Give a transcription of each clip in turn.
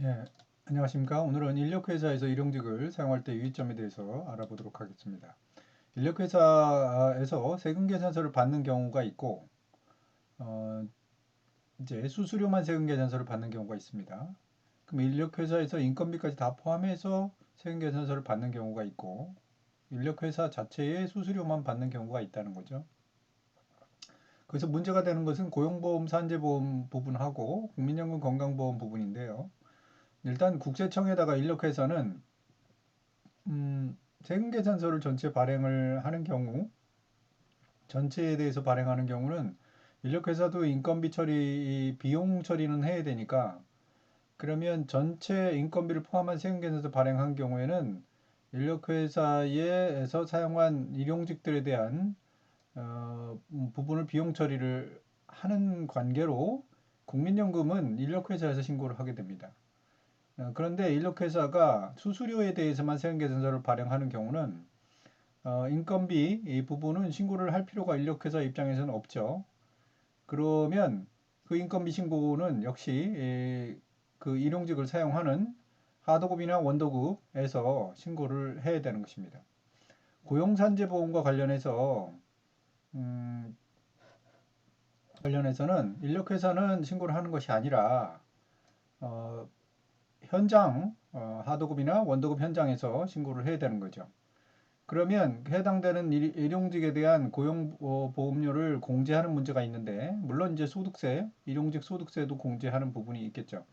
예, 안녕하십니까. 오늘은 인력회사에서 일용직을 사용할 때 유의점에 대해서 알아보도록 하겠습니다. 인력회사에서 세금계산서를 받는 경우가 있고, 어, 이제 수수료만 세금계산서를 받는 경우가 있습니다. 그럼 인력회사에서 인건비까지 다 포함해서 세금계산서를 받는 경우가 있고, 인력회사 자체의 수수료만 받는 경우가 있다는 거죠. 그래서 문제가 되는 것은 고용보험, 산재보험 부분하고 국민연금 건강보험 부분인데요. 일단 국세청에다가 인력회사는 세금계산서를 전체 발행을 하는 경우, 전체에 대해서 발행하는 경우는 인력회사도 인건비 처리, 비용 처리는 해야 되니까, 그러면 전체 인건비를 포함한 세금계산서 발행한 경우에는 인력회사에서 사용한 일용직들에 대한 부분을 비용 처리를 하는 관계로 국민연금은 인력회사에서 신고를 하게 됩니다. 그런데 인력회사가 수수료에 대해서만 세금계산서를 발행하는 경우는 인건비 이 부분은 신고를 할 필요가 인력회사 입장에서는 없죠. 그러면 그 인건비 신고는 역시 그 일용직을 사용하는 하도급이나 원도급에서 신고를 해야 되는 것입니다. 고용산재보험과 음, 관련해서는 인력회사는 신고를 하는 것이 아니라 어, 현장 하도급이나 원도급 현장에서 신고를 해야 되는 거죠. 그러면 해당되는 일용직에 대한 고용보험료를 공제하는 문제가 있는데, 물론 이제 소득세, 일용직 소득세도 공제하는 부분이 있겠죠.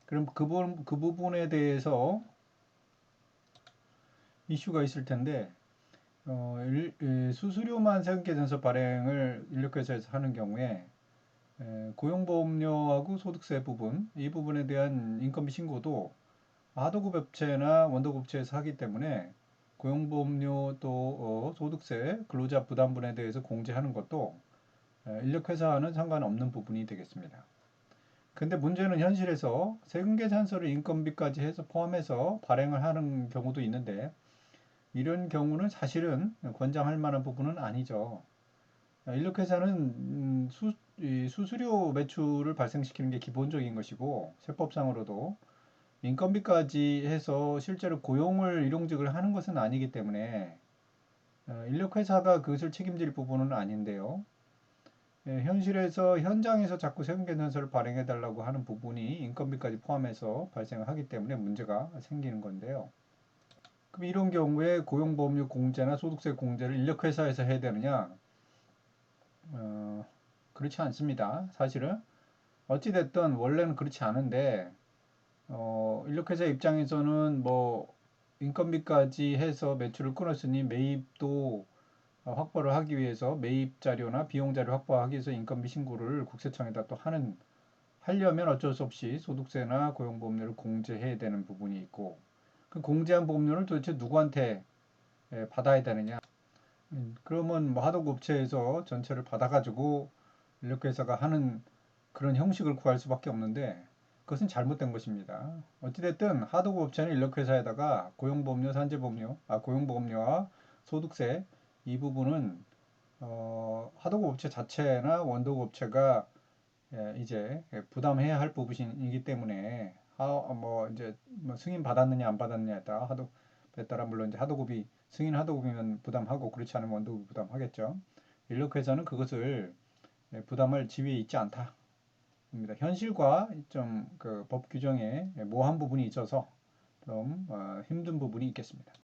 그럼 그 부분에 대해서 이슈가 있을 텐데, 수수료만 세금계산서 발행을 인력회사에서 하는 경우에 고용보험료하고 소득세 부분, 이 부분에 대한 인건비 신고도 하도급 업체나 원도급 업체에서 하기 때문에 고용보험료 또 소득세, 근로자 부담분에 대해서 공제하는 것도 인력회사와는 상관없는 부분이 되겠습니다. 근데 문제는 현실에서 세금계산서를 인건비까지 해서 포함해서 발행을 하는 경우도 있는데, 이런 경우는 사실은 권장할 만한 부분은 아니죠. 인력회사는 수수료 매출을 발생시키는 게 기본적인 것이고, 세법상으로도 인건비까지 해서 실제로 고용을 일용직을 하는 것은 아니기 때문에 인력회사가 그것을 책임질 부분은 아닌데요. 현실에서 현장에서 자꾸 세금계산서를 발행해 달라고 하는 부분이 인건비까지 포함해서 발생하기 때문에 문제가 생기는 건데요. 그럼 이런 경우에 고용보험료 공제나 소득세 공제를 인력회사에서 해야 되느냐? 어, 그렇지 않습니다. 사실은 어찌됐든 원래는 그렇지 않은데 인력회사 입장에서는 뭐 인건비까지 해서 매출을 끊었으니 매입도 확보를 하기 위해서 매입 자료나 비용 자료 확보하기 위해서 인건비 신고를 국세청에다 또 하려면 어쩔 수 없이 소득세나 고용보험료를 공제해야 되는 부분이 있고, 그 공제한 보험료를 도대체 누구한테 받아야 되느냐? 그러면 뭐 하도급 업체에서 전체를 받아가지고 인력회사가 하는 그런 형식을 구할 수밖에 없는데, 그것은 잘못된 것입니다. 어찌됐든 하도급 업체는 인력회사에다가 고용보험료, 산재보험료, 고용보험료와 소득세 이 부분은 하도급 업체 자체나 원도급 업체가 이제 부담해야 할 부분이기 때문에 뭐 이제 뭐 승인 받았느냐 안 받았느냐에 따라 하도급에 따라 물론 이제 하도급이 승인 하도급이면 부담하고 그렇지 않으면 원도급이 부담하겠죠. 인력회사는 그것을 부담할 지위에 있지 않다. 입니다. 현실과 좀 그 법 규정에 모호한 부분이 있어서 좀 힘든 부분이 있겠습니다.